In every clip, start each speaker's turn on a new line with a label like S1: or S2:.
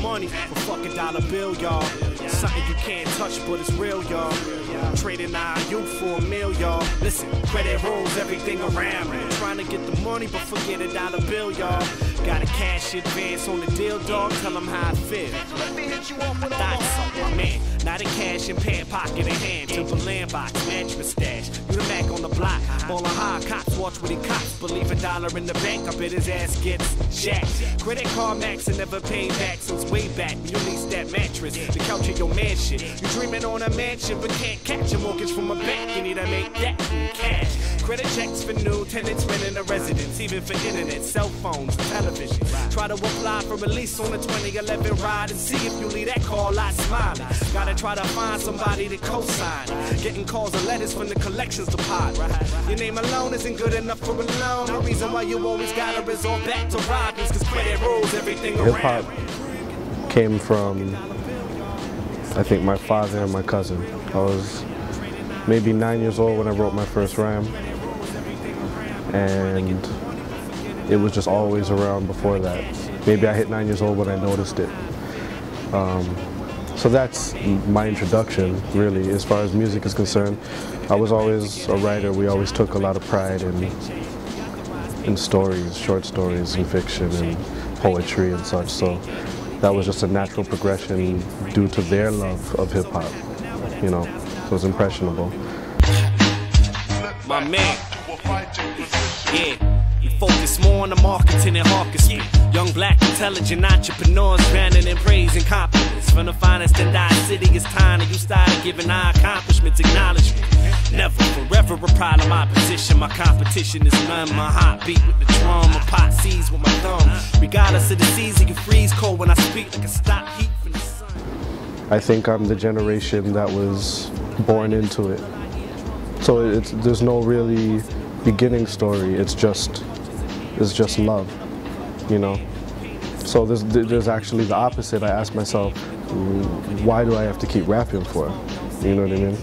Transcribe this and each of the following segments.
S1: money for fucking dollar bill, y'all. Something you can't touch, but it's real, y'all. Trading our youth for a meal, y'all. Listen, credit rules everything around me. Trying to get the money, but forget a dollar bill, y'all. Got a cash advance on the deal, dog. Tell them how I feel.
S2: Let me hit you off with all
S1: That's
S2: the
S1: something, my man. Not in cash in pant pocket in hand. Timberland box, mattress stash. You the Mac on the block. Ballin' high, cops watch what he cops. Believe a dollar in the bank, I bet his ass gets jacked. Credit card max and never paid back since way back when you leased that mattress. The couch in your mansion. You dreaming on a mansion, but can't catch a mortgage from a bank. You need to make that in cash. Credit checks for new tenants, renting a residence, even for internet, cell phones, television. Try to apply for release on the 2011 ride and see if you leave that car lot smiling. Gotta try to find somebody to co-sign. Getting calls and letters from the collections department. Your name alone isn't good enough for a loan. The reason why you always gotta resort back to robbers, cause credit rules everything around.
S3: Hip-hop came from, I think, my father and my cousin. I was maybe 9 years old when I wrote my first rhyme, and it was just always around before that. Maybe I hit 9 years old when I noticed it. So that's my introduction, really, as far as music is concerned. I was always a writer. We always took a lot of pride in stories, short stories, and fiction, and poetry and such. So that was just a natural progression due to their love of hip-hop, you know. It was impressionable.
S1: My man, yeah, you focus more on the marketing and hawkers. Young black intelligent entrepreneurs drowning in praise and compliments. From the finest in our city, it's time that you started giving our accomplishments acknowledgement. Never, forever a problem, my position. My competition is none. My heartbeat with the drum, my pot sees with my thumb. Regardless of the season, you freeze cold when I speak like a stop heat from the sun.
S3: I think I'm the generation that was born into it. So there's no really beginning story. It's just love, you know. So there's actually the opposite. I ask myself, why do I have to keep rapping for? You know what I mean?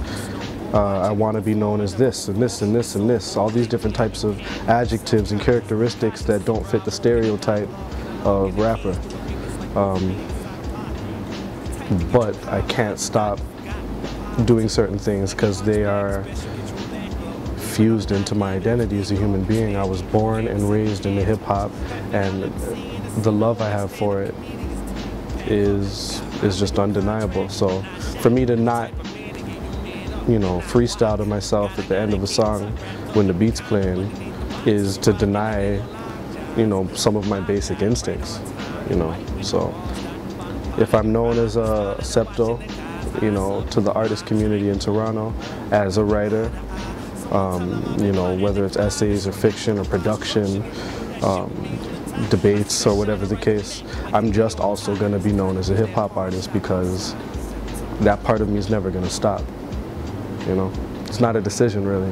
S3: I want to be known as this and this and this and this. All these different types of adjectives and characteristics that don't fit the stereotype of rapper. But I can't stop doing certain things because they are fused into my identity as a human being. I was born and raised into hip-hop, and the love I have for it is just undeniable. So for me to not, you know, freestyle to myself at the end of a song when the beat's playing is to deny, you know, some of my basic instincts, you know. So if I'm known as a SepTo, you know, to the artist community in Toronto as a writer, you know, whether it's essays or fiction or production, debates or whatever the case, I'm just also going to be known as a hip-hop artist because that part of me is never going to stop, you know? It's not a decision, really.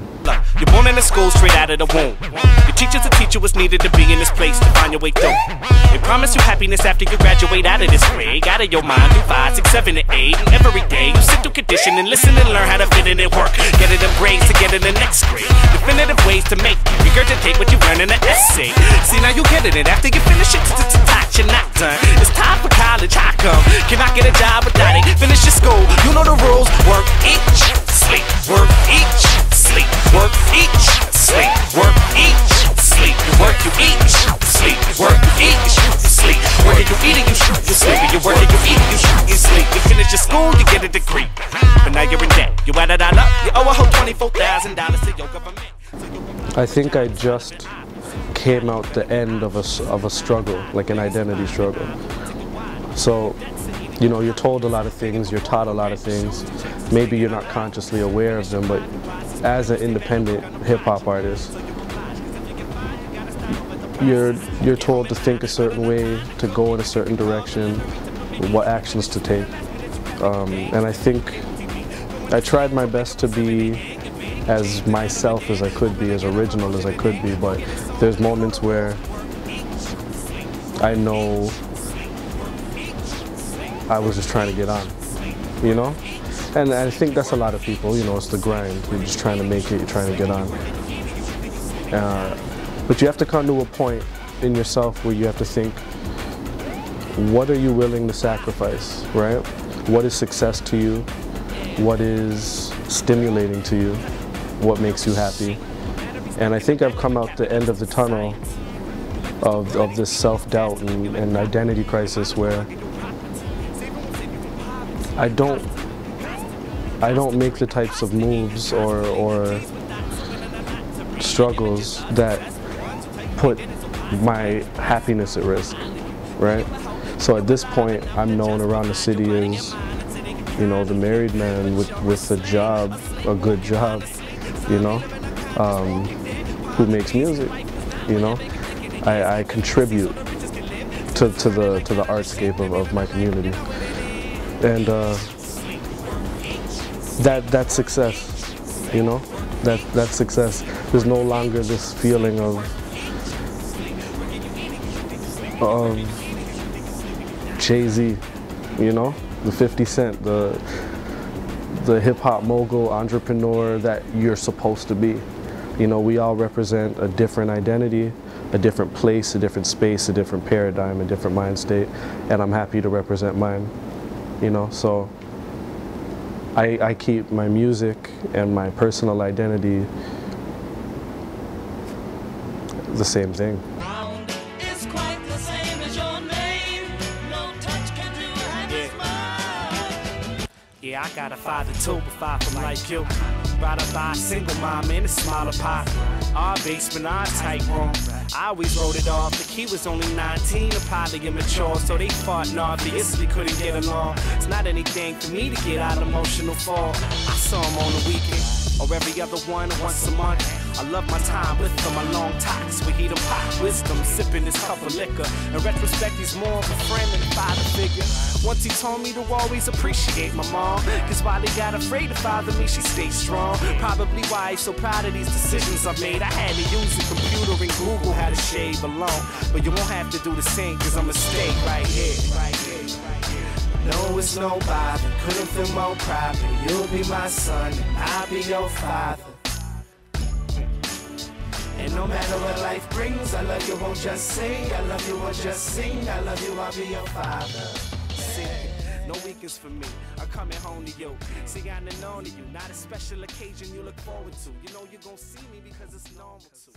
S1: You're born in a school straight out of the womb. Your teacher's a teacher was needed to be in this place to find your way through. They promise you happiness after you graduate out of this grade. Out of your mind through 5, 6, 7, and 8. And every day you sit through condition and listen and learn how to fit it in work. Get it in grades to get in the next grade. Definitive ways to make you regurgitate what you learn in an essay. See, now you get it, and after you finish it, you're not done. It's time for college, how come? Cannot get a job without it. Finish your school, you know the rules. Work, eat, sleep, work, eat, sleep, work, eat, sleep, work, eat, sleep, work, you eat, sleep, work, you eat, sleep, work, you eat, you sleep, you work, you eat, you sleep. You finish your school, you get a degree, but now you're in debt. You add it all up, you owe a whole $24,000 to your government.
S3: I think I just came out the end of a struggle, like an identity struggle. So, you know, you're told a lot of things, you're taught a lot of things. Maybe you're not consciously aware of them, but as an independent hip-hop artist, you're told to think a certain way, to go in a certain direction, what actions to take. And I think I tried my best to be as myself as I could be, as original as I could be, but there's moments where I know I was just trying to get on, you know? And I think that's a lot of people, you know, it's the grind. You're just trying to make it, you're trying to get on. But you have to come to a point in yourself where you have to think, what are you willing to sacrifice, right? What is success to you? What is stimulating to you? What makes you happy? And I think I've come out the end of the tunnel of this self-doubt and identity crisis where I don't make the types of moves or struggles that put my happiness at risk, right? So at this point, I'm known around the city as, you know, the married man with a job, a good job, you know, who makes music, you know. I contribute to the artscape of my community, and that's success, you know. That's success. There's no longer this feeling of Jay-Z, you know, the 50 Cent, the hip-hop mogul entrepreneur that you're supposed to be. You know, we all represent a different identity, a different place, a different space, a different paradigm, a different mind state, and I'm happy to represent mine, you know. So I keep my music and my personal identity the same thing.
S1: Yeah, I got a father too, but far from like you. Brought up by a single mom in a smaller pot. Our basement, our tight room. I always wrote it off. The kid was only 19, probably immature, so they fought and obviously couldn't get along. It's not anything for me to get out emotional for. I saw him on the weekend, or every other one once a month. I love my time with him, my long talks with heat and pot wisdom, sipping this cup of liquor. In retrospect, he's more of a friend than a father figure. Once he told me to always appreciate my mom, cause while he got afraid to father me, she stayed strong. Probably why he's so proud of these decisions I made. I had to use a computer and Google how to shave alone, but you won't have to do the same, cause I'ma stay right here, right here, right here. No, it's no bother, couldn't feel more proud. You'll be my son and I'll be your father. And no matter what life brings, I love you, won't just sing. I love you, won't just sing. I love you, I'll be your father. Sing. No weekends for me, I'm coming home to you. See, I'm known to you, not a special occasion you look forward to. You know you're gonna see me because it's normal to.